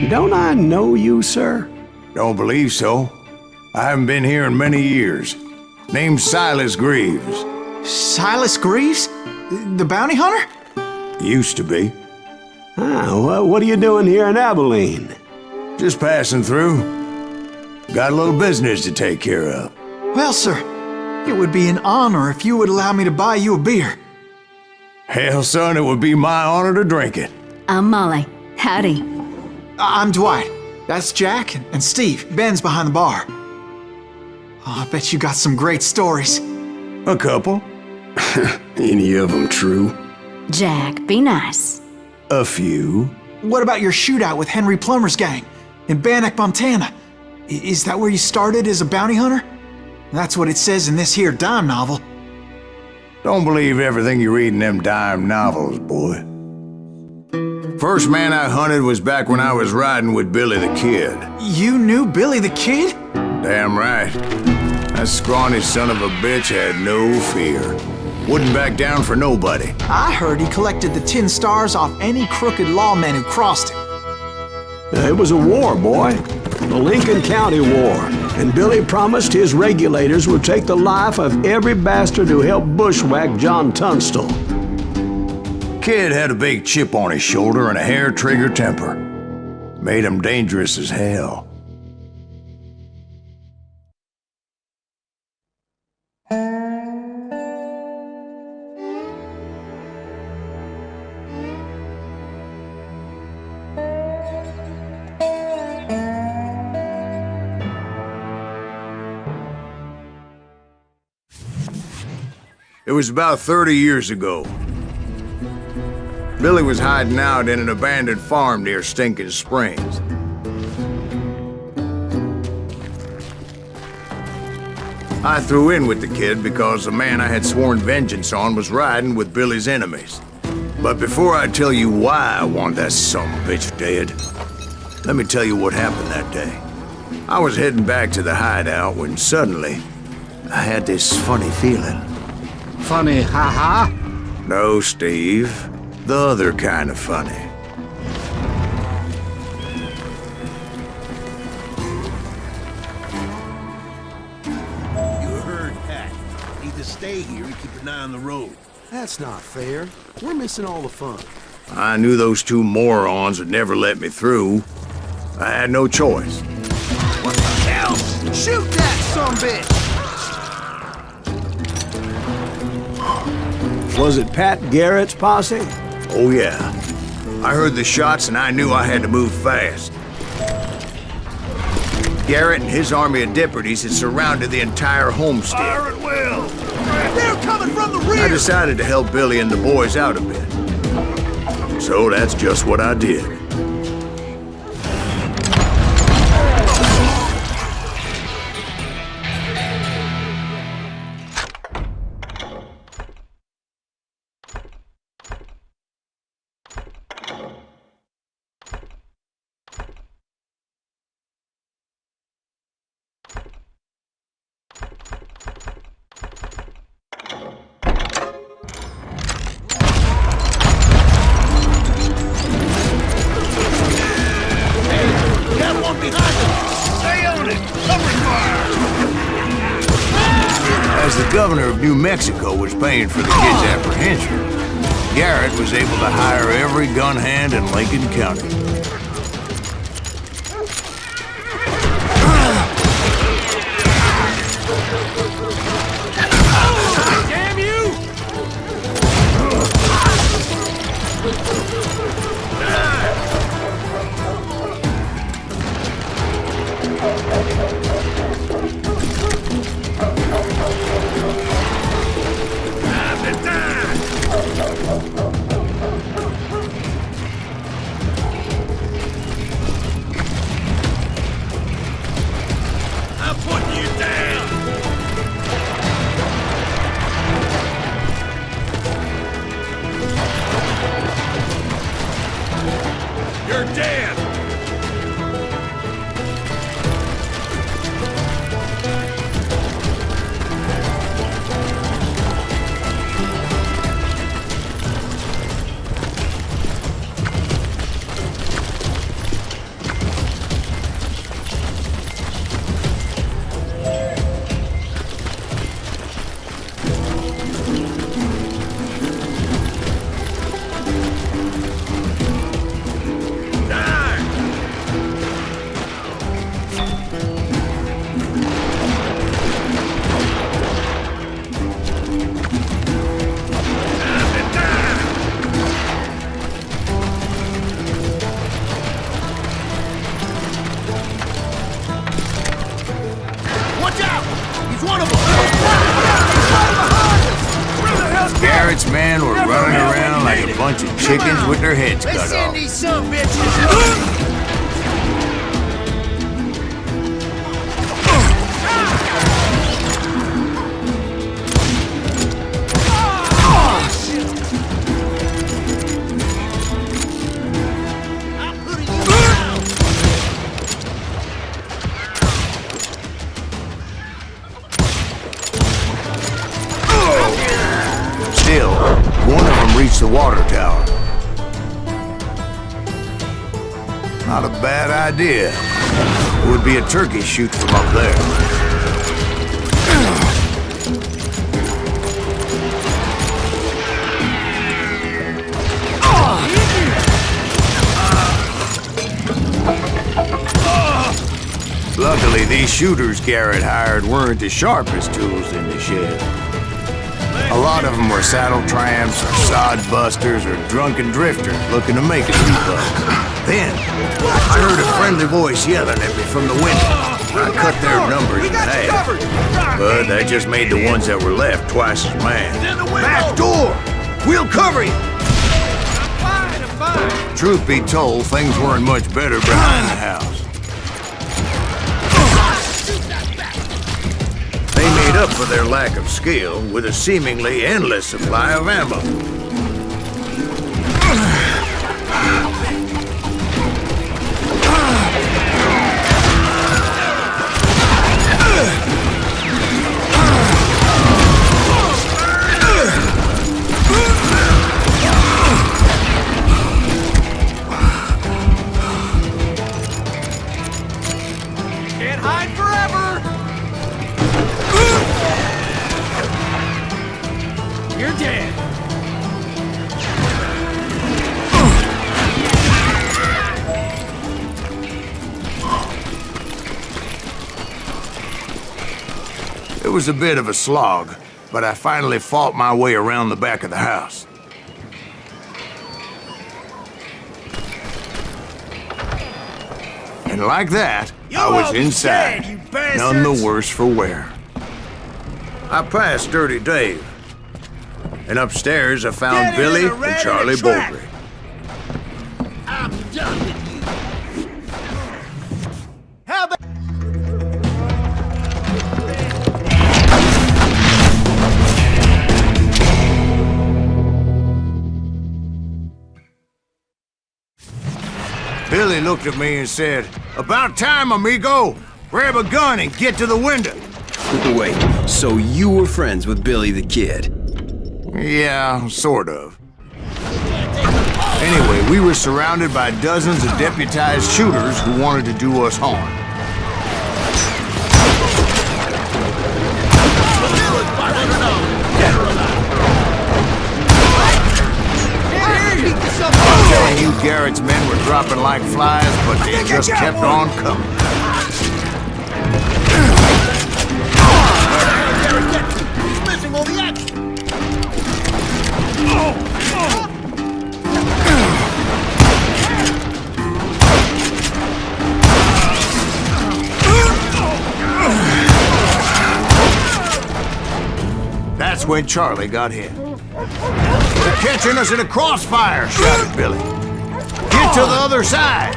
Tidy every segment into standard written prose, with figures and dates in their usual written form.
don't I know you, sir? Don't believe so. I haven't been here in many years. Name's Silas Greaves. Silas Greaves? The bounty hunter? Used to be. Ah, what are you doing here in Abilene? Just passing through. Got a little business to take care of. Well, sir, it would be an honor if you would allow me to buy you a beer. Hell, son, it would be my honor to drink it. I'm Molly. Howdy. I'm Dwight. That's Jack and Steve. Ben's behind the bar. Oh, I bet you got some great stories. A couple. Any of them true? Jack, be nice. A few. What about your shootout with Henry Plummer's gang in Bannock, Montana? Is that where you started as a bounty hunter? That's what it says in this here dime novel. Don't believe everything you read in them dime novels, boy. First man I hunted was back when I was riding with Billy the Kid. You knew Billy the Kid? Damn right. That scrawny son of a bitch had no fear. Wouldn't back down for nobody. I heard he collected the 10 stars off any crooked lawmen who crossed him. It was a war, boy. The Lincoln County War. And Billy promised his regulators would take the life of every bastard who helped bushwhack John Tunstall. Kid had a big chip on his shoulder and a hair-trigger temper. Made him dangerous as hell. It was about 30 years ago. Billy was hiding out in an abandoned farm near Stinking Springs. I threw in with the kid because the man I had sworn vengeance on was riding with Billy's enemies. But before I tell you why I want that sumbitch dead, let me tell you what happened that day. I was heading back to the hideout when suddenly I had this funny feeling. Funny, haha? No, Steve. The other kind of funny. You heard Pat. Need to stay here and keep an eye on the road. That's not fair. We're missing all the fun. I knew those two morons would never let me through. I had no choice. What the hell? Shoot that sumbitch! Was it Pat Garrett's posse? Oh yeah. I heard the shots and I knew I had to move fast. Garrett and his army of deputies had surrounded the entire homestead. Fire at will! They're coming from the rear! I decided to help Billy and the boys out a bit. So that's just what I did. As the governor of New Mexico was paying for the kid's apprehension, Garrett was able to hire every gun hand in Lincoln County. Damn you! Garrett's men were running around like a bunch of chickens with their heads cut off. These some bitches. Still, one of them reached the water tower. Not a bad idea. It would be a turkey shoot from up there. Luckily, these shooters Garrett hired weren't the sharpest tools in the shed. A lot of them were saddle tramps, or sod busters, or drunken drifters looking to make a few bucks. Then, I heard a friendly voice yelling at me from the window. I cut their numbers in half, but that just made the ones that were left twice as mad. Back door! We'll cover you! Truth be told, things weren't much better behind the house. They made up for their lack of skill with a seemingly endless supply of ammo. Can't hide forever! You're dead. It was a bit of a slog, but I finally fought my way around the back of the house. And like that, I was inside, none the worse for wear. I passed Dirty Dave, and upstairs I found Billy and Charlie Baldry. I'm done with you. How about... Billy looked at me and said, "About time, amigo! Grab a gun and get to the window." Wait, so you were friends with Billy the Kid? Yeah, sort of. Anyway, we were surrounded by dozens of deputized shooters who wanted to do us harm. I'm telling you, Garrett's men were dropping like flies, but they just kept on coming. Missing all the action! That's when Charlie got hit. "They're catching us in a crossfire!" shouted Billy. "Get to the other side!"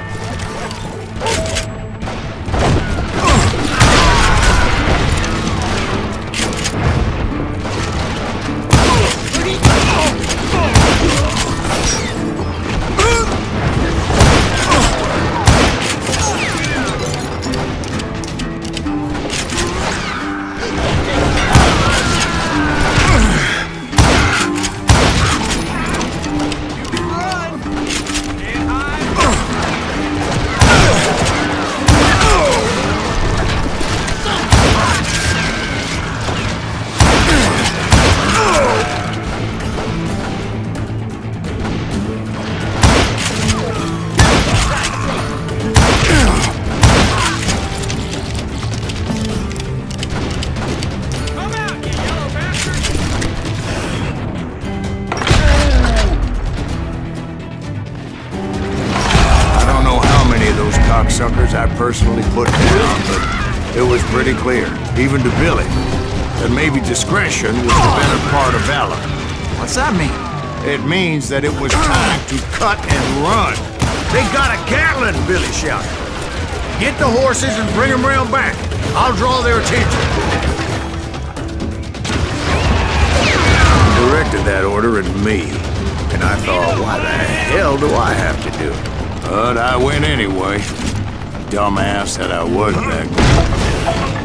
Cocksuckers I personally put down, but it was pretty clear, even to Billy, that maybe discretion was the better part of valor. What's that mean? It means that it was time to cut and run. They got a Gatling, Billy shouted. Get the horses and bring them round back. I'll draw their attention. He directed that order at me, and I thought, why the hell do I have to do it? But I went anyway. Dumbass that I was back then.